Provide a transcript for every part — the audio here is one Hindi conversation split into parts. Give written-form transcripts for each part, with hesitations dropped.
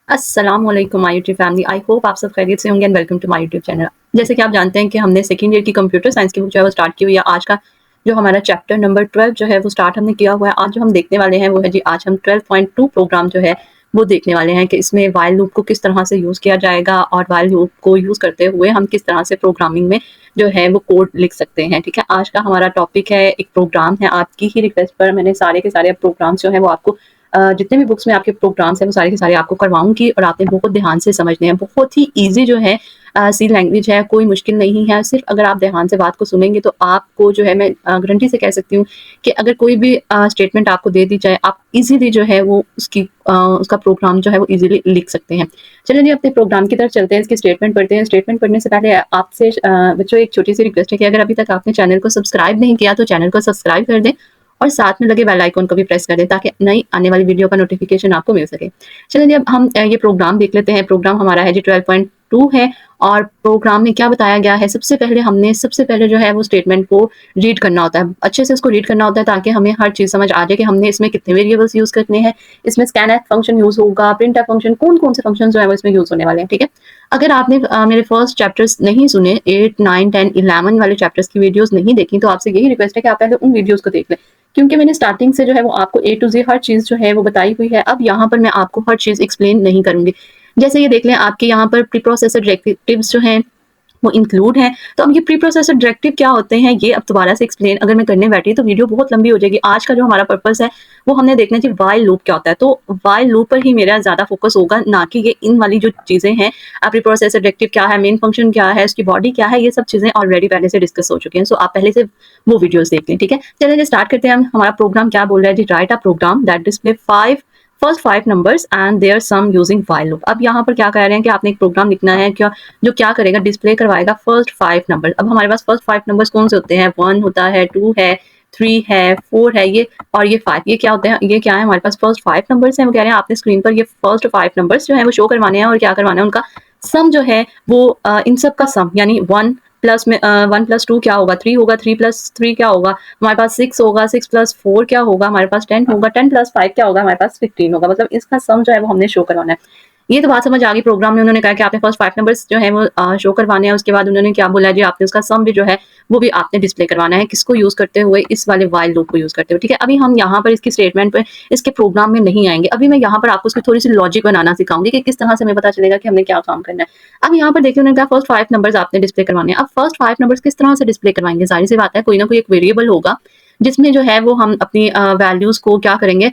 अस्सलामुअलैकुम my YouTube family. I hope आप सब खैरियत से होंगे and welcome to my YouTube channel. जैसे कि आप जानते हैं कि हमने सेकंड ईयर की कंप्यूटर साइंस की बुक जो है वो स्टार्ट की हुई है। आज का जो हमारा चैप्टर नंबर 12 जो है वो स्टार्ट हमने किया हुआ है। आज जो हम देखने वाले हैं वो है जी, आज हम 12.2 प्रोग्राम जो है वो देखने वाले हैं कि इसमें व्हाइल लूप को किस तरह से यूज़ किया जाएगा और व्हाइल लूप को यूज़ करते हुए हम किस तरह से प्रोग्रामिंग में जो है वो कोड लिख सकते हैं। ठीक है, आज का हमारा टॉपिक है, एक प्रोग्राम है। आपकी ही रिक्वेस्ट पर मैंने सारे के सारे प्रोग्राम्स जो है वो आपको जितने भी बुक्स में आपके प्रोग्राम्स हैं वो सारे के सारे आपको करवाऊँगी और आपने बहुत ध्यान से समझने हैं। बहुत ही ईज़ी जो है सी लैंग्वेज है, कोई मुश्किल नहीं है। सिर्फ़ अगर आप ध्यान से बात को सुनेंगे तो आपको जो है मैं गारंटी से कह सकती हूँ कि अगर कोई भी स्टेटमेंट आपको दे दी जाए, आप ईज़िली जो है वो उसका प्रोग्राम जो है वो ईज़िली लिख सकते हैं। चलिए जी, अपने प्रोग्राम की तरफ चलते हैं, इसकी स्टेटमेंट पढ़ते हैं। स्टेटमेंट पढ़ने से पहले आपसे बच्चों एक छोटी-सी रिक्वेस्ट है कि अगर अभी तक आपने चैनल को सब्सक्राइब नहीं किया तो चैनल को सब्सक्राइब कर दें और साथ में लगे बेल आइकन को भी प्रेस कर दें ताकि नई आने वाली वीडियो का नोटिफिकेशन आपको मिल सके। चलिए अब हम ये प्रोग्राम देख लेते हैं। प्रोग्राम हमारा है जी 12.2 है और प्रोग्राम में क्या बताया गया है। सबसे पहले जो है वो स्टेटमेंट को रीड करना होता है, अच्छे से उसको रीड करना होता है ताकि हमें हर चीज़ समझ आ जाए कि हमने इसमें कितने वेरिएबल्स यूज़ करने हैं। इसमें स्कैनफ फंक्शन यूज़ होगा, प्रिंटफ फंक्शन, कौन-कौन से फंक्शन जो है वो इसमें यूज़ होने वाले हैं। ठीक है, अगर आपने मेरे फर्स्ट चैप्टर्स नहीं सुने, 8, 9, 10, 11 वाले चैप्टर्स की वीडियोज़ नहीं देखी तो आपसे यही रिक्वेस्ट है कि आप पहले उन वीडियोज़ को देख लें, क्योंकि मैंने स्टार्टिंग से जो है वो आपको ए टू ज़ेड हर चीज़ जो है वो बताई हुई है। अब यहाँ पर मैं आपको हर चीज़ एक्सप्लेन नहीं करूँगी। जैसे ये देख लें, आपके यहाँ पर प्री प्रोसेसर डायरेक्टिव्स जो हैं वो इंक्लूड हैं। तो अब ये प्री प्रोसेसर डायरेक्टिव क्या होते हैं ये अब दोबारा से एक्सप्लेन अगर मैं करने बैठी तो वीडियो बहुत लंबी हो जाएगी। आज का जो हमारा पर्पस है वो हमने देखना चाहिए व्हाइल लूप क्या होता है। तो व्हाइल लूप पर ही मेरा ज़्यादा फोकस होगा, ना कि ये इन वाली जो चीज़ें हैं। प्री प्रोसेसर डायरेक्टिव क्या है, मेन फंक्शन क्या है, उसकी बॉडी क्या है, ये सब चीज़ें ऑलरेडी पहले से डिस्कस हो चुकी हैं। सो आप पहले से वो वीडियोज़ देख लें। ठीक है, चलिए स्टार्ट करते हैं। हम हमारा प्रोग्राम क्या बोल रहा है जी, write a program that display first 5 numbers and their sum using while loop. अब यहाँ पर क्या कह रहे हैं कि आपने एक प्रोग्राम लिखना है क्या, जो क्या करेगा, डिस्प्ले करवाएगा फर्स्ट 5 नंबर। अब हमारे पास फर्स्ट 5 नंबर्स कौन से होते हैं, 1 होता है, 2 है, 3 है, 4 है, ये और ये 5। ये क्या होते हैं, ये क्या है, हमारे पास फर्स्ट 5 नंबर्स हैं। वो कह रहे हैं आपने स्क्रीन पर ये फर्स्ट 5 नंबर्स जो है वो शो करवाने हैं और क्या करवाना है, उनका सम जो है वो इन सब का सम, यानी 1 प्लस 2 क्या होगा, 3 होगा, 3 प्लस 3 क्या होगा, हमारे पास 6 होगा, 6 प्लस 4 क्या होगा, हमारे पास 10 होगा, 10 प्लस 5 क्या होगा, हमारे पास 15 होगा। मतलब इसका सम जो है वो हमने शो करवाना है। ये तो बात समझ आ गई। प्रोग्राम में उन्होंने कहा कि आपने फर्स्ट 5 नंबर्स जो है वो शो करवाने हैं। उसके बाद उन्होंने क्या बोला जी, आपने उसका सम भी जो है वो भी आपने डिस्प्ले करवाना है। किसको यूज़ करते हुए, इस वाले व्हाइल लूप को यूज़ करते हुए। ठीक है, अभी हम यहाँ पर इसकी स्टेटमेंट पे, इसके प्रोग्राम में नहीं आएंगे। अभी मैं यहाँ पर आपको उसकी थोड़ी सी लॉजिक बनाना सिखाऊंगी कि किस तरह से हमें पता चलेगा कि हमने क्या काम करना है। अब यहाँ पर देखिए, उन्होंने कहा फर्स्ट 5 नंबर्स आपने डिस्प्ले करवाने हैं। अब फर्स्ट 5 नंबर्स किस तरह से डिस्प्ले करवाएंगे, जाहिर सी बात है कोई ना कोई एक वेरिएबल होगा जिसमें जो है वो हम अपनी वैल्यूज़ को क्या करेंगे,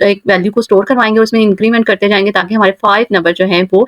एक वैल्यू को स्टोर करवाएँगे, उसमें इंक्रीमेंट करते जाएँगे ताकि हमारे 5 नंबर जो हैं वो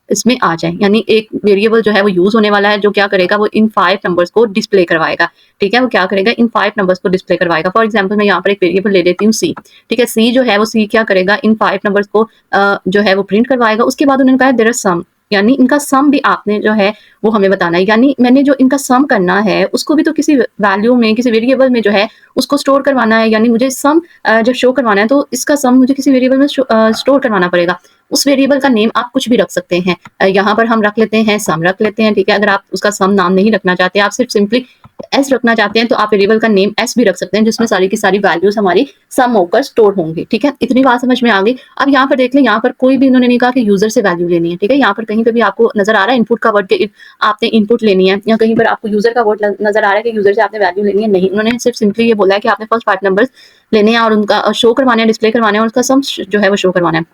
इसमें आ जाए। यानी एक वेरिएबल जो है वो यूज़ होने वाला है, जो क्या करेगा, वो इन 5 नंबर्स को डिस्प्ले करवाएगा। ठीक है, वो क्या करेगा, इन 5 नंबर्स को डिस्प्ले करवाएगा। फॉर एग्जांपल मैं यहाँ पर एक वेरिएबल ले लेती हूँ सी। ठीक है, सी जो है वो सी क्या करेगा, इन 5 नंबर्स को जो है वो प्रिंट करवाएगा। उसके बाद उन्होंने कहा देयर आर सम, यानी इनका सम भी आपने जो है वो हमें बताना है। यानी मैंने जो इनका सम करना है उसको भी तो किसी वैल्यू में, किसी वेरिएबल में जो है उसको स्टोर करवाना है। यानी मुझे सम जब शो करवाना है तो इसका सम मुझे किसी वेरिएबल में स्टोर करवाना पड़ेगा। उस वेरिएबल का नेम आप कुछ भी रख सकते हैं। यहाँ पर हम रख लेते हैं सम रख लेते हैं। ठीक है, अगर आप उसका सम नाम नहीं रखना चाहते, आप सिर्फ सिंपली एस रखना चाहते हैं तो आप वेरिएबल का नेम एस भी रख सकते हैं, जिसमें सारी की सारी वैल्यूज हमारी सम होकर स्टोर होंगी। ठीक है, इतनी बात समझ में आ गई। अब यहाँ पर देख लें, यहाँ पर कोई भी इन्होंने नहीं कहा कि यूजर से वैल्यू लेनी है। ठीक है, यहाँ पर कहीं पे भी आपको नजर आ रहा है इनपुट का वर्ड के आपने इनपुट लेनी है, या कहीं पर आपको यूजर का वर्ड नजर आ रहा है कि यूजर से आपने वैल्यू लेनी है। नहीं, उन्होंने सिर्फ सिंपली ये बोला है कि आपने फर्स्ट 5 नंबर्स लेने हैं और उनका शो करवाने हैं, डिस्प्ले करवाने हैं और उसका सम जो है वो शो करवाना है।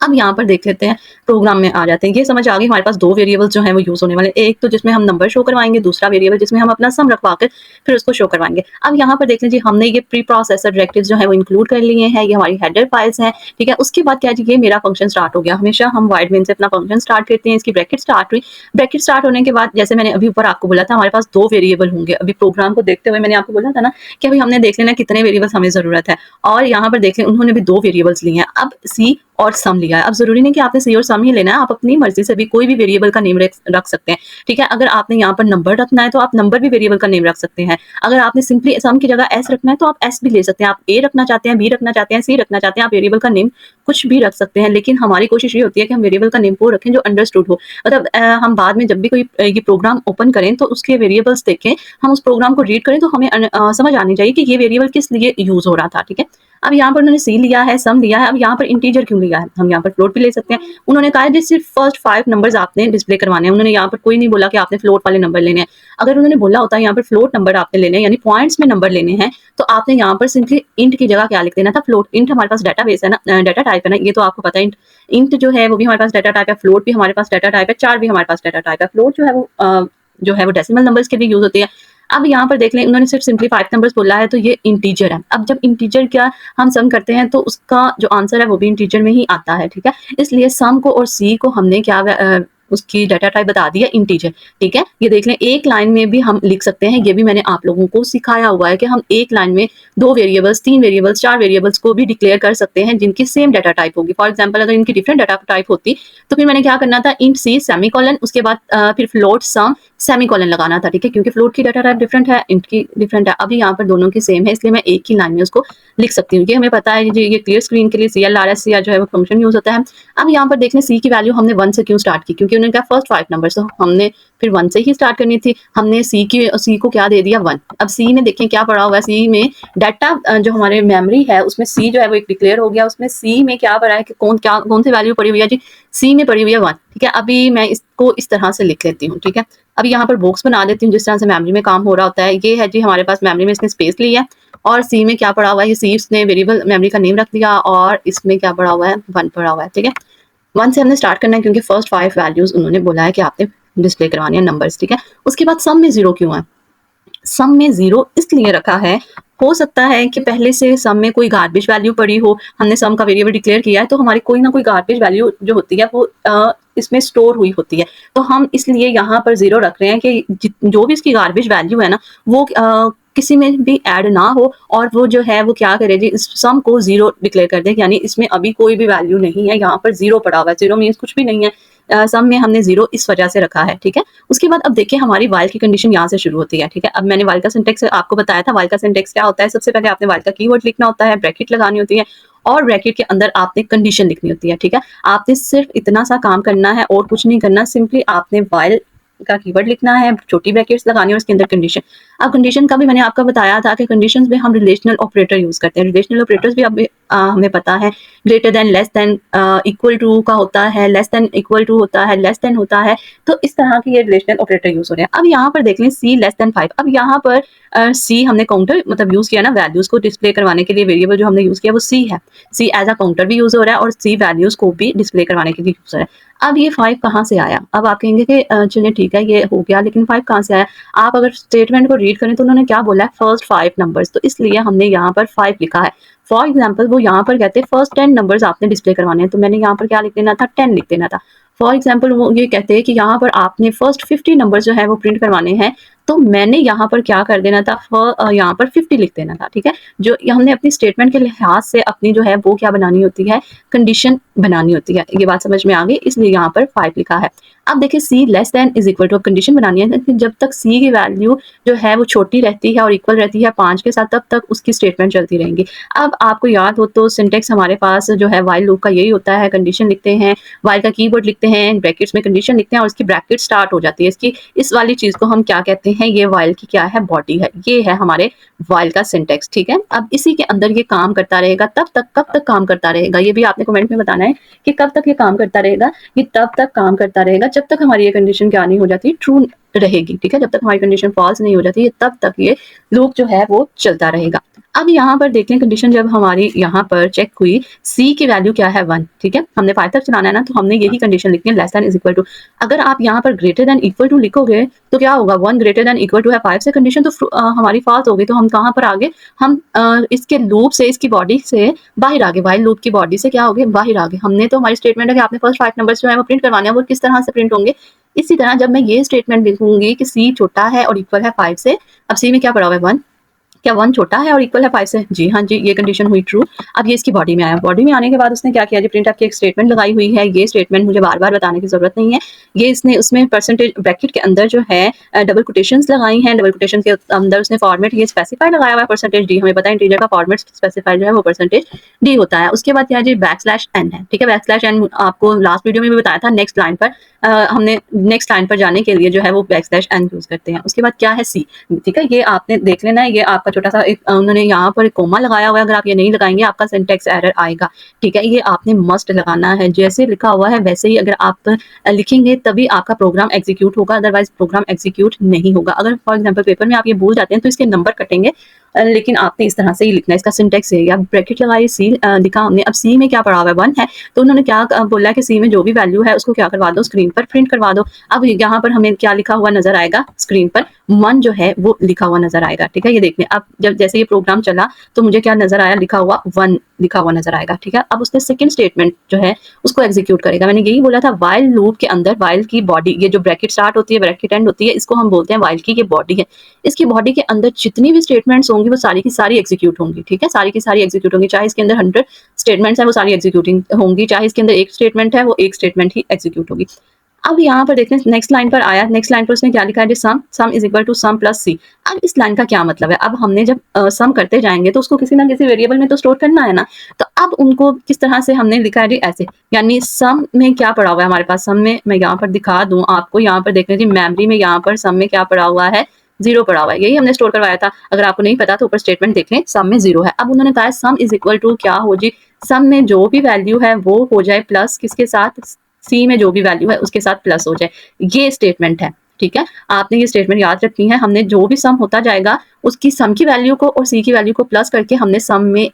अब यहाँ पर देख लेते हैं, प्रोग्राम में आ जाते हैं। ये समझ आ गई, हमारे पास 2 वेरिएबल्स जो हैं वो यूज़ होने वाले हैं। एक तो जिसमें हम नंबर शो करवाएँगे, दूसरा वेरिएबल जिसमें हम अपना सम रखवा कर फिर उसको शो करवाएँगे। अब यहाँ पर देख लीजिए, हमने ये प्री प्रोसेसर डायरेक्टिव्स जो है वो इंक्लूड कर लिए हैं। ये हमारी हेडर फाइल्स हैं। ठीक है, उसके बाद क्या जी, ये मेरा फंक्शन स्टार्ट हो गया। हमेशा हम वाइड मेन से अपना फंक्शन स्टार्ट करते हैं। इसकी ब्रैकेट स्टार्ट हुई। ब्रैकेट स्टार्ट होने के बाद जैसे मैंने अभी ऊपर आपको बोला था, हमारे पास 2 वेरिएबल होंगे। अभी प्रोग्राम को देखते हुए मैंने आपको बोला था ना कि अभी हमने देख लेना कितने वेरिएबल्स हमें ज़रूरत है, और यहाँ पर देख लें उन्होंने भी 2 वेरिएबल्स लिए हैं। अब सी और सम लिया है। अब ज़रूरी नहीं कि आपने सी और सम ही लेना है, आप अपनी मर्ज़ी से भी कोई भी वेरिएबल का नेम रख सकते हैं। ठीक है, अगर आपने यहाँ पर नंबर रखना है तो आप नंबर भी वेरिएबल का नेम रख सकते हैं। अगर आपने सिंपली सम की जगह एस रखना है तो आप एस भी ले सकते हैं। आप ए रखना चाहते हैं, बी रखना चाहते हैं, सी रखना चाहते हैं, आप वेरिएबल का नेम कुछ भी रख सकते हैं। लेकिन हमारी कोशिश ये होती है कि हम वेरिएबल का नेम वो रखें जो अंडरस्टूड हो। मतलब हम बाद में जब भी कोई ये प्रोग्राम ओपन करें तो उसके वेरिएबल्स देखें, हम उस प्रोग्राम को रीड करें तो हमें समझ आनी चाहिए कि ये वेरिएबल किस लिए यूज़ हो रहा था। ठीक है, अब यहाँ पर उन्होंने सी लिया है, सम लिया है, अब यहाँ पर इंटीजर क्यों लिया है? हम यहाँ पर फ्लोट भी ले सकते हैं। उन्होंने कहा है जी सिर्फ फर्स्ट 5 नंबर्स आपने डिस्प्ले करवाने हैं। उन्होंने यहाँ पर कोई नहीं बोला कि आपने फ्लोट वाले नंबर लेने हैं। अगर उन्होंने बोला होता यहाँ पर फ्लोट नंबर आपने लेने हैं, यानी पॉइंट्स में नंबर लेने हैं, तो आपने यहाँ पर सिंपली इंट की जगह क्या लिख देना था? फ्लोट। इंट हमारे पास डेटाबेस है ना, डेटा टाइप है ना, ये तो आपको पता है। इंट जो है वो भी हमारे पास डेटा टाइप है, फ्लोट भी हमारे पास डेटा टाइप है, चार भी हमारे पास डेटा टाइप है। फ्लोट जो है वो डेसिमल नंबर्स के लिए यूज होती है। अब यहाँ पर देख लें, उन्होंने सिर्फ सिंपली 5 नंबर्स बोला है, तो ये इंटीजर है। अब जब इंटीजर क्या हम सम करते हैं तो उसका जो आंसर है वो भी इंटीजर में ही आता है, ठीक है। इसलिए सम को और सी को हमने क्या उसकी डाटा टाइप बता दिया इंटीजर, ठीक है। ये देख लें, एक लाइन में भी हम लिख सकते हैं। ये भी मैंने आप लोगों को सिखाया हुआ है कि हम एक लाइन में 2 वेरिएबल्स, 3 वेरिएबल्स, 4 वेरिएबल्स को भी डिक्लेयर कर सकते हैं जिनकी सेम डाटा टाइप होगी। फॉर एग्जांपल अगर इनकी डिफरेंट डाटा टाइप होती तो फिर मैंने क्या करना था? इंट सी सेमीकोलन, उसके बाद फिर फ्लोट सम सेमीकोलन लगाना था, ठीक है, क्योंकि फ्लोट की डाटा टाइप डिफरेंट है, इंट की डिफरेंट है। अभी यहाँ पर दोनों की सेम है, इसलिए मैं एक ही लाइन में उसको लिख सकती हूँ। ये हमें पता है, ये क्लियर स्क्रीन के लिए CLRS जो है वो फंक्शन यूज होता है। अब यहाँ पर देखने सी की वैल्यू हमने 1 से क्यों स्टार्ट की? क्योंकि उन्होंने कहा फर्स्ट 5 नंबर, तो हमने फिर 1 से ही स्टार्ट करनी थी। हमने सी को क्या दे दिया? 1। अब सी में देखें क्या पड़ा हुआ है, सी में डाटा जो हमारे मेमोरी है उसमें सी जो है वो एक डिक्लेयर हो गया। उसमें सी में क्या पड़ा है कि कौन सी वैल्यू पड़ी हुई है जी? सी में पड़ी हुई है 1, ठीक है। अभी मैं इसको इस तरह से लिख लेती हूँ, ठीक है। अभी यहाँ पर बॉक्स बना देती हूँ जिस तरह से मेमोरी में काम हो रहा होता है। ये है जी हमारे पास मेमोरी में इसने स्पेस ली है, और सी में क्या पड़ा हुआ है? ये सी उसने वेरिएबल मेमोरी का नेम रख दिया, और इसमें क्या पड़ा हुआ है? 1 पड़ा हुआ है, ठीक है। 1 से हमने स्टार्ट करना है क्योंकि फर्स्ट 5 वैल्यूज उन्होंने बोला है कि आपने डिस्प्ले करवानी है नंबर्स, ठीक है। उसके बाद सम में 0 क्यों है? सम में 0 इसलिए रखा है, हो सकता है कि पहले से सम में कोई गार्बेज वैल्यू पड़ी हो, हमने सम का वेरिएबल डिक्लेयर किया है, तो हमारी कोई ना कोई गार्बेज वैल्यू जो होती है वो इसमें स्टोर हुई होती है। तो हम इसलिए यहाँ पर 0 रख रहे हैं कि जो भी इसकी गार्बेज वैल्यू है ना, वो किसी में भी ऐड ना हो, और वो जो है वो क्या करे जी, इस सम को 0 डिक्लेयर कर दे, यानी इसमें अभी कोई भी वैल्यू नहीं है, यहाँ पर 0 पड़ा हुआ है। 0 मीन्स कुछ भी नहीं है, सम में हमने 0 इस वजह से रखा है, ठीक है। उसके बाद अब देखिए हमारी वाइल की कंडीशन यहाँ से शुरू होती है, ठीक है। अब मैंने वाइल का सिंटेक्स आपको बताया था। वाइल का सिंटेक्स क्या होता है? सबसे पहले आपने वाइल का कीवर्ड लिखना होता है, ब्रैकेट लगानी होती है, और ब्रैकेट के अंदर आपने कंडीशन लिखनी होती है, ठीक है। आपने सिर्फ इतना सा काम करना है और कुछ नहीं करना, सिंपली आपने वाइल का कीवर्ड लिखना है, छोटी ब्रैकेट्स लगानी है और उसके अंदर कंडीशन। अब कंडीशन का भी मैंने आपको बताया था कि कंडीशंस में हम रिलेशनल ऑपरेटर यूज करते हैं। रिलेशनल ऑपरेटर्स भी अब हमें पता है, greater than, less than, equal to का होता है, लेस देन इक्वल टू होता है, लेस देन होता है। तो इस तरह की ये रिलेशनल ऑपरेटर यूज हो रहे हैं। अब यहाँ पर देख लें सी लेस देन 5। अब यहाँ पर सी हमने काउंटर मतलब यूज किया ना, वैल्यूज को डिस्प्ले करवाने के लिए वेरिएबल जो हमने यूज किया वो सी है। सी एज अ काउंटर भी यूज हो रहा है और सी वैल्यूज को भी डिस्प्ले करवाने के लिए यूज हो रहा है। अब ये 5 कहाँ से आया? अब आप कहेंगे कि चलिए ठीक है ये हो गया, लेकिन 5 कहाँ से आया? आप अगर स्टेटमेंट को रीड करें तो उन्होंने क्या बोला है? फर्स्ट 5 नंबर्स, तो इसलिए हमने यहाँ पर 5 लिखा है। फॉर एग्जाम्पल वो यहाँ पर कहते हैं फर्स्ट 10 नंबर्स आपने डिस्प्ले करवाने हैं, तो मैंने यहाँ पर क्या लिख देना था? 10 लिख देना था। फॉर एग्जाम्पल वो ये कहते हैं कि यहाँ पर आपने फर्स्ट 50 नंबर जो है वो प्रिंट करवाने हैं, तो मैंने यहाँ पर क्या कर देना था? यहाँ पर 50 लिख देना था, ठीक है। जो हमने अपनी स्टेटमेंट के लिहाज से अपनी जो है वो क्या बनानी होती है? कंडीशन बनानी होती है। ये बात समझ में आ गई, इसलिए यहाँ पर 5 लिखा है। अब देखिए C less than is equal to, condition बनानी है कि जब तक सी की वैल्यू जो है वो छोटी रहती है और इक्वल रहती है 5 के साथ, तब तक उसकी स्टेटमेंट चलती रहेंगी। अब आपको याद हो तो सिंटेक्स हमारे पास जो है वाइल लूप का यही होता है, कंडीशन लिखते हैं, वाइल का कीवर्ड लिखते हैं, ब्रैकेट्स में कंडीशन लिखते हैं और उसकी ब्रैकेट स्टार्ट हो जाती है। इसकी इस वाली चीज को हम क्या कहते हैं? ये वाइल की क्या है? बॉडी है। ये है हमारे वाइल का सिंटेक्स, ठीक है। अब इसी के अंदर ये काम करता रहेगा तब तक, कब तक काम करता रहेगा ये भी आपने कमेंट में बताना है कि कब तक ये काम करता रहेगा। ये तब तक काम करता रहेगा जब तक हमारी ये कंडीशन क्या नहीं हो जाती? ट्रू रहेगी, ठीक है। जब तक हमारी कंडीशन फॉल्स नहीं हो जाती तब तक ये लूप जो है वो चलता रहेगा। अब यहाँ पर देख लें कंडीशन जब हमारी यहाँ पर चेक हुई, सी की वैल्यू क्या है? 1, ठीक है। हमने 5 तक चलाना है ना, तो हमने यही कंडीशन लिखनी है, less than is equal to. अगर आप यहाँ पर ग्रेटर देन इक्वल टू लिखोगे तो क्या होगा? 1 ग्रेटर देन इक्वल टू है 5 से, कंडीशन तो हमारी फॉल्स होगी। तो हम कहाँ पर आगे? हम इसके लूप से, इसकी बॉडी से बाहर आगे, वाइल लूप की बॉडी से क्या हो गए? बाहर आगे। हमने तो हमारी स्टेटमेंट है कि आपने फर्स्ट 5 नंबर्स जो है वो प्रिंट करवाने हैं, वो किस तरह से प्रिंट होंगे? इसी तरह जब मैं ये स्टेटमेंट लिखूंगी कि सी छोटा है और इक्वल है 5 से, अब सी में क्या पड़ा हुआ है? 1। क्या 1 छोटा है और इक्वल है 5 से? जी हाँ जी, ये कंडीशन हुई ट्रू। अब ये इसकी बॉडी में आया। बॉडी में आने के बाद उसने क्या किया जी? प्रिंट की एक स्टेटमेंट लगाई हुई है। ये स्टेटमेंट मुझे बार बार बताने की जरूरत नहीं है। ये इसने उसमें परसेंटेज ब्रैकेट के अंदर जो है डबल कोटेशंस लगाई हैं। डबल कोटेशन के अंदर उसने फॉर्मेट ये स्पेसिफाई लगाया हुआ है परसेंटेज डी। हमें पता है इंटीजर का फॉर्मेट स्पेसिफाई जो है वो परसेंटेज डी होता है। उसके बाद क्या जी? बैकस्लैश n है, ठीक है। बैकस्लैश n आपको लास्ट वीडियो में भी बताया था। नेक्स्ट लाइन पर हमने नेक्स्ट लाइन पर जाने के लिए जो है वो बैकस्लैश n यूज करते हैं। उसके बाद क्या है? सी, ठीक है। ये आपने देख लेना है, ये आपका छोटा सा एक उन्होंने यहाँ पर कोमा लगाया हुआ है, अगर आप ये नहीं लगाएंगे आपका सिंटेक्स एरर आएगा, ठीक है। ये आपने मस्ट लगाना है, जैसे लिखा हुआ है वैसे ही अगर आप लिखेंगे तभी आपका प्रोग्राम एग्जीक्यूट होगा, अदरवाइज प्रोग्राम एग्जीक्यूट नहीं होगा। अगर फॉर एग्जाम्पल पेपर में आप ये भूल जाते हैं तो इसके नंबर कटेंगे, लेकिन आपने इस तरह से ही लिखना है। इसका सिंटेक्स है, या ब्रैकेट लगाई, सी लिखा हमने। अब सी में क्या पड़ा हुआ है, 1 है, तो उन्होंने क्या बोला कि सी में जो भी वैल्यू है उसको क्या करवा दो, स्क्रीन पर प्रिंट करवा दो। अब यहाँ पर हमें क्या लिखा हुआ नजर आएगा, स्क्रीन पर 1 जो है वो लिखा हुआ नजर आएगा, ठीक है। ये देखिए, अब जब जैसे ये प्रोग्राम चला तो मुझे क्या नजर आया, लिखा हुआ 1 लिखा हुआ नजर आएगा, ठीक है। अब उसने सेकंड स्टेटमेंट जो है उसको एग्जीक्यूट करेगा। मैंने यही बोला था, व्हाइल लूप के अंदर व्हाइल की बॉडी, ये जो ब्रैकेट स्टार्ट होती है, ब्रैकेट एंड होती है, इसको हम बोलते हैं व्हाइल की ये बॉडी है। इसकी बॉडी के अंदर जितनी भी स्टेटमेंट्स होंगी वो सारी की सारी एग्जीक्यूट होंगी, ठीक है। सारी की सारी एग्जीक्यूट होंगी, चाहे इसके अंदर 100 स्टेटमेंट्स है वो सारी एग्जीक्यूटिंग होंगी, चाहे इसके अंदर एक स्टेटमेंट है वो एक स्टेटमेंट ही एग्जीक्यूट होगी। अब यहाँ पर देखते हैं नेक्स्ट लाइन पर आया, नेक्स्ट लाइन पर उसने क्या लिखा है, sum is equal to sum plus C. अब इस लाइन का क्या मतलब है, अब हमने जब सम करते जाएंगे तो उसको किसी ना किसी वेरिएबल में तो स्टोर करना है ना, तो अब उनको किस तरह से हमने लिखा है, ऐसे, यानी सम में क्या पड़ा हुआ है हमारे पास, सम में मैं यहाँ पर दिखा दूं आपको, यहाँ पर देख लीजिए मेमोरी में, यहाँ पर सम में क्या पड़ा हुआ है, 0 पड़ा हुआ है, यही हमने स्टोर करवाया था। अगर आपको नहीं पता तो ऊपर स्टेटमेंट देख लें, सम में 0 है। अब उन्होंने कहा सम इज इक्वल टू क्या हो जी, सम में जो भी वैल्यू है वो हो जाए प्लस किसके साथ, सी में जो भी वैल्यू है उसके साथ प्लस हो जाए, ये स्टेटमेंट है, ठीक है। आपने ये स्टेटमेंट याद रखनी है। हमने जो भी सम होता जाएगा उसकी सम की वैल्यू को और सी की वैल्यू को प्लस करके हमने सम में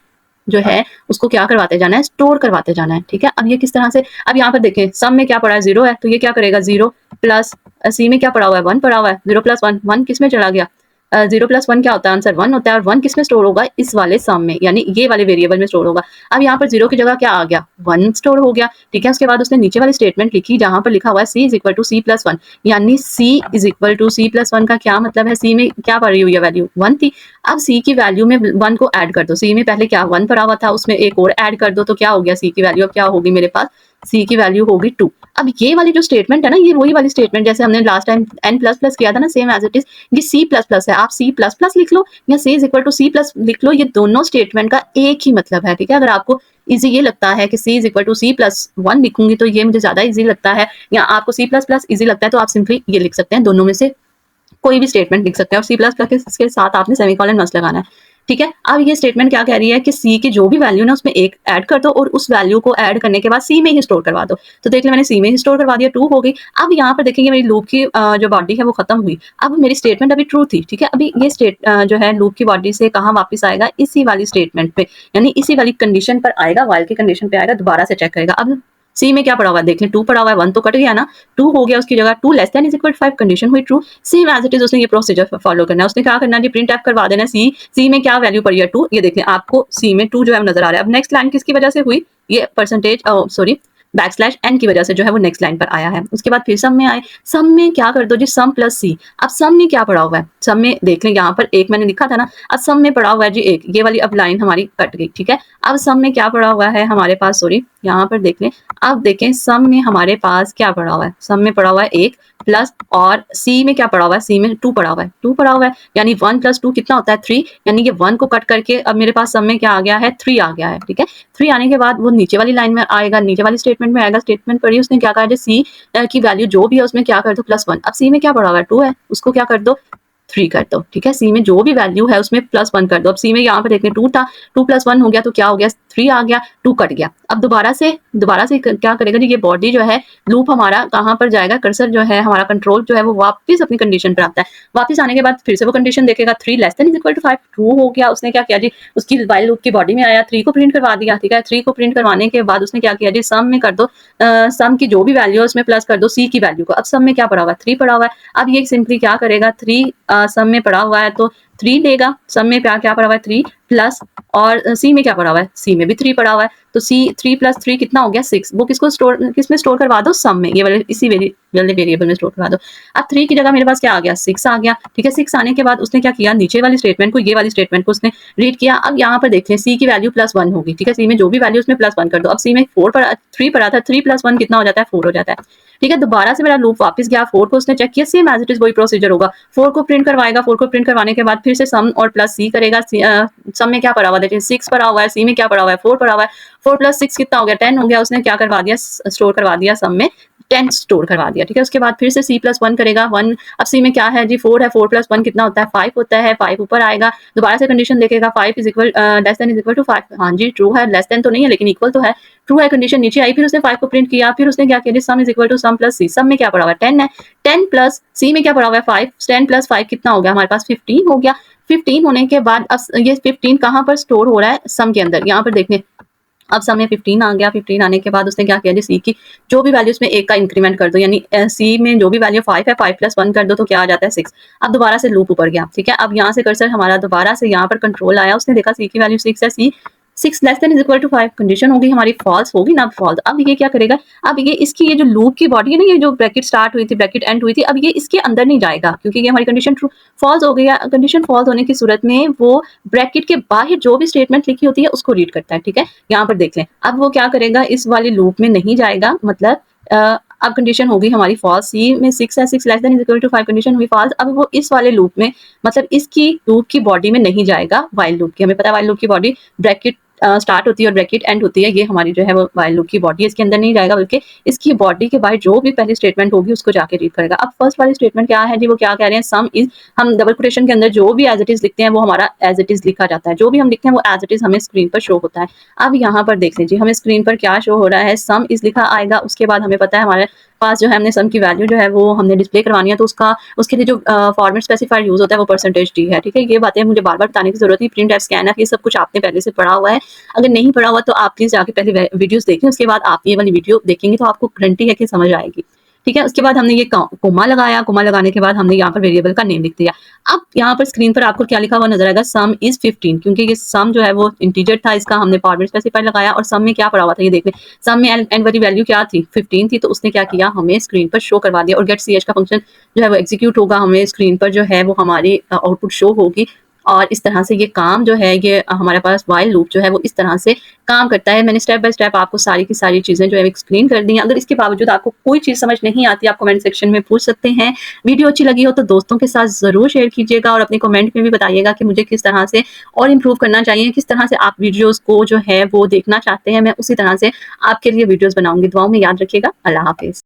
जो है उसको क्या करवाते जाना है, स्टोर करवाते जाना है, ठीक है। अब ये किस तरह से, अब यहाँ पर देखें सम में क्या पड़ा है, 0 है, तो ये क्या करेगा, 0 प्लस सी में क्या पड़ा हुआ है, 1 पड़ा हुआ है, 0 प्लस 1, 1 किस में चला गया, 0 प्लस 1 क्या होता है, आंसर 1 होता है, और 1 किस में स्टोर होगा, इस वाले सम में, यानी ये वाले वेरिएबल में स्टोर होगा। अब यहाँ पर 0 की जगह क्या आ गया, 1 स्टोर हो गया, ठीक है। उसके बाद उसने नीचे वाली स्टेटमेंट लिखी जहां पर लिखा हुआ है C is equal to C plus 1, यानी C is equal to C plus 1 का क्या मतलब है, सी में क्या पड़ी हुई है वैल्यू, 1 थी। अब सी की वैल्यू में 1 को ऐड कर दो, सी में पहले क्या 1 पड़ा हुआ था, उसमें एक और ऐड कर दो, तो क्या हो गया, सी की वैल्यू अब क्या होगी मेरे पास, सी की वैल्यू होगी 2। अब ये वाली जो स्टेटमेंट है ना, ये वही वाली स्टेटमेंट जैसे हमने last time n plus plus किया था ना, सेम एज इट इज, ये सी प्लस प्लस है। आप सी प्लस प्लस लिख लो या C is equal to C plus लिख लो, ये दोनों स्टेटमेंट का एक ही मतलब है, ठीक है। अगर आपको इजी ये लगता है कि C is equal to C plus 1 लिखूंगी तो ये मुझे ज्यादा इजी लगता है, या आपको सी प्लस प्लस इजी लगता है तो आप सिंपली ये लिख सकते हैं, दोनों में से कोई भी स्टेटमेंट लिख सकते हैं, और सी प्लस प्लस के साथ आपने सेमीकोलन मस्ट लगाना है, ठीक है। अब ये स्टेटमेंट क्या कह रही है कि सी की जो भी वैल्यू ना उसमें एक ऐड कर दो, और उस वैल्यू को ऐड करने के बाद सी में ही स्टोर करवा दो। तो देख ले मैंने सी में ही स्टोर करवा दिया, 2 हो गई। अब यहाँ पर देखेंगे मेरी लूप की जो बॉडी है वो खत्म हुई। अब मेरी स्टेटमेंट अभी ट्रू थी, ठीक है। अभी ये जो है लूप की बॉडी से कहाँ वापस आएगा, इसी वाली स्टेटमेंट पे, यानी इसी वाली कंडीशन पर आएगा, वाइल की कंडीशन पे आएगा, दोबारा से चेक करेगा। अब सी में क्या पड़ा हुआ है, देख लें 2 पड़ा हुआ है, 1 तो कट गया ना, 2 हो गया, उसकी जगह 2 less than is equal 5 condition हुई true. Same as it is उसने ये प्रोसीजर फॉलो करना है। उसने क्या करना है जी, प्रिंट एफ करवा देना सी में क्या वैल्यू पड़ी है 2, ये देख लें आपको सी में 2 जो है नजर आ रहा है। अब नेक्स्ट लाइन किसकी वजह से हुई, ये परसेंटेज सॉरी बैकस्लैश एन की वजह से जो है वो नेक्स्ट लाइन पर आया है। उसके बाद फिर सम में आए, सम में क्या कर दो जी, सम प्लस सी। अब सम में क्या पड़ा हुआ है, सम में देख लें यहाँ पर 1 मैंने लिखा था ना, अब सम में पड़ा हुआ है जी 1, ये वाली अब लाइन हमारी कट गई, ठीक है। अब सम में क्या पड़ा हुआ है हमारे पास, सॉरी यहाँ पर देख लें, अब देखें सम में हमारे पास क्या पड़ा हुआ है, सम में पड़ा हुआ है 1 प्लस, और सी में क्या पड़ा हुआ है, सी में 2 पड़ा हुआ है, 2 पड़ा हुआ है, यानी 1 प्लस 2 कितना होता है 3, यानी ये 1 को कट करके अब मेरे पास सम में क्या आ गया है, 3 आ गया है, ठीक है। 3 आने के बाद वो नीचे वाली लाइन में आएगा, नीचे वाली स्टेटमेंट में आएगा। स्टेटमेंट पढ़ी उसने क्या कहा, सी की वैल्यू जो भी है उसमें क्या कर दो प्लस 1। अब सी में क्या पड़ा हुआ है 2 है, उसको क्या कर दो 3 कर दो, ठीक है। सी में जो भी वैल्यू है उसमें प्लस 1 कर दो। अब सी में यहाँ पर देखने 2 था, 2 प्लस 1 हो गया तो क्या हो गया 3 आ गया, 2 कट गया। अब दोबारा से क्या करेगा जी, ये बॉडी जो है लूप हमारा कहाँ पर जाएगा, कर्सर जो है हमारा कंट्रोल जो है वो वापस अपनी कंडीशन पर आता है। वापस आने के बाद फिर से वो कंडीशन देखेगा, 3 less than is equal to 5, true हो गया। उसने क्या किया जी, उसकी वाइल लूप की बॉडी में आया, 3 को प्रिंट करवा दिया, ठीक है। 3 को प्रिंट करवाने के बाद उसने क्या किया जी, सम में कर दो, सम की जो भी वैल्यू है उसमें प्लस कर दो सी की वैल्यू को। अब सम में क्या पड़ा हुआ है 3 पड़ा हुआ है। अब ये सिंपली क्या करेगा, 3 सम में पड़ा हुआ है तो 3 लेगा, सम में क्या पड़ा हुआ है 3 प्लस, और सी में क्या पड़ा हुआ है, सी में भी 3 पड़ा हुआ है, तो सी 3 प्लस 3 कितना हो गया 6। वो किसमें स्टोर करवा दो, सम में, ये वाले इसी वाले वेरिएबल में स्टोर करवा दो। अब 3 की जगह मेरे पास क्या आ गया 6 आ गया, ठीक है। 6 आने के बाद उसने क्या किया, नीचे वाली स्टेटमेंट को, ये वाली स्टेटमेंट को उसने रीड किया। अब यहाँ पर देख लें सी की वैल्यू प्लस 1 होगी, ठीक है। सी में जो भी वैल्यू उसमें प्लस 1 कर दो। अब सी में 3 पड़ा था, 3 प्लस 1 कितना हो जाता है 4 हो जाता है, ठीक है। दोबारा से मेरा लूप वापस गया, 4 को उसने चेक किया, सेम एज इट इज वही प्रोसीजर होगा। 4 को प्रिंट करवाएगा, 4 को प्रिंट करवाने के बाद फिर से सम और प्लस सी करेगा। सम में क्या पड़ा हुआ है 6 पड़ा हुआ है, सी में क्या पड़ा हुआ है 4 पड़ा हुआ है, 4 + 6 कितना हो गया 10 हो गया। उसने क्या करवा दिया स्टोर करवा दिया सम में 10 स्टोर करवा दिया, ठीक है। उसके बाद फिर से C + 1 करेगा 1। अब C में क्या है जी 4 है, 4 + 1 कितना होता है 5 होता है। 5 ऊपर आएगा, दोबारा से कंडीशन देखेगा 5 लेस देन इक्वल टू 5। हाँ जी ट्रू है, लेस देन तो नहीं है लेकिन इक्वल तो है, ट्रू है। कंडीशन नीचे आई, फिर उसने 5 को प्रिंट किया, फिर उसने क्या किया sum is equal to sum plus C। Sum में क्या पड़ा हुआ है 10 है, 10 प्लस C में क्या पड़ा हुआ है 5, 10 + 5 कितना हो गया हमारे पास 15 हो गया। 15 होने के बाद अब ये 15 कहाँ पर स्टोर हो रहा है सम के अंदर, यहाँ पर देखने अब सम में 15 आ गया। 15 आने के बाद उसने क्या किया जी सी की जो भी वैल्यू उसमें एक का इंक्रीमेंट कर दो, यानी सी में जो भी वैल्यू 5 है 5 + 1 कर दो तो क्या आ जाता है 6। अब दोबारा से लूप ऊपर गया, ठीक है। अब यहाँ से कर्सर हमारा दोबारा से यहाँ पर कंट्रोल आया, उसने देखा सी की वैल्यू 6 है, C 6 less than is equal to 5। Condition होगी हमारी फॉल्स होगी ना, फॉल्स। अब ये क्या करेगा, अब ये इसकी ये जो लूप की बॉडी है ना, ये जो ब्रैकेट स्टार्ट हुई थी ब्रैकेट एंड हुई थी, अब ये इसके अंदर नहीं जाएगा क्योंकि ये हमारी कंडीशन ट्रू फॉल्स हो गई है। कंडीशन फॉल्स होने की सूरत में वो ब्रैकेट के बाहर जो भी स्टेटमेंट लिखी होती है उसको रीड करता है, ठीक है। यहाँ पर देख लें, अब वो क्या करेगा इस वाली लूप में नहीं जाएगा, मतलब अब कंडीशन होगी हमारी फॉल्स। सी में 6 है, 6 less than is equal to 5 condition हुई फॉल्स। अब वो इस वाले लूप में मतलब इसकी लूप की बॉडी में नहीं जाएगा, वाइल लूप की। हमें पता है वाइल लूप की बॉडी ब्रैकेट स्टार्ट होती है और ब्रैकेट एंड होती है, ये हमारी जो है वो वाइल लूप की बॉडी, इसके अंदर नहीं जाएगा बल्कि इसकी बॉडी के बाहर जो भी पहली स्टेटमेंट होगी उसको जाके रीड करेगा। अब फर्स्ट वाली स्टेटमेंट क्या है जी, वो क्या कह रहे हैं सम इज, हम डबल कोटेशन के अंदर जो भी एज इट इज लिखते हैं वो हमारा एज इट इज लिखा जाता है, जो भी हम लिखते हैं वो एज इट इज हमें स्क्रीन पर शो होता है। अब यहाँ पर देख लीजिए हमें स्क्रीन पर क्या शो हो रहा है, सम इज लिखा आएगा, उसके बाद हमें पता है हमारे पास जो है हमने सम की वैल्यू जो है वो हमने डिस्प्ले करवानी है, तो उसका उसके लिए जो फॉर्मेट स्पेसिफायर यूज होता है वो %d है, ठीक है। ये बातें मुझे बार बार बताने की जरूरत नहीं, प्रिंट एफ स्कैन एफ ये सब कुछ आपने पहले से पढ़ा हुआ है। अगर नहीं पढ़ा हुआ तो आप प्लीज जाके पहले वीडियोस देखें, उसके बाद आप ये वाली वीडियो देखेंगे तो आपको गारंटी है कि समझ आएगी, ठीक है। उसके बाद हमने ये कोमा लगाया, कोमा लगाने के बाद हमने यहाँ पर वेरिएबल का नेम लिख दिया। अब यहाँ पर स्क्रीन पर आपको क्या लिखा हुआ नजर आएगा, सम इज 15, क्योंकि ये सम जो है वो इंटीजर था, इसका हमने फॉर्मेट स्पेसिफायर लगाया और सम में क्या पड़ा हुआ था ये देख लें, सम में एंड वाली वैल्यू क्या थी 15 थी, तो उसने क्या किया हमें स्क्रीन पर शो करवा दिया। और गेट ch का फंक्शन जो है वो एग्जीक्यूट होगा, हमें स्क्रीन पर जो है वो हमारी आउटपुट शो होगी। और इस तरह से ये काम जो है ये हमारे पास वाइल लूप जो है वो इस तरह से काम करता है। मैंने स्टेप बाय स्टेप आपको सारी की सारी चीज़ें जो है एक्सप्लेन कर दी हैं। अगर इसके बावजूद आपको कोई चीज़ समझ नहीं आती आप कमेंट सेक्शन में पूछ सकते हैं। वीडियो अच्छी लगी हो तो दोस्तों के साथ ज़रूर शेयर कीजिएगा और अपने कमेंट में भी बताइएगा कि मुझे किस तरह से और इम्प्रूव करना चाहिए, किस तरह से आप वीडियोज़ को जो है वो देखना चाहते हैं, मैं उसी तरह से आपके लिए वीडियोज़ बनाऊंगी। दुआओं में याद रखिएगा। अल्लाह हाफिज़।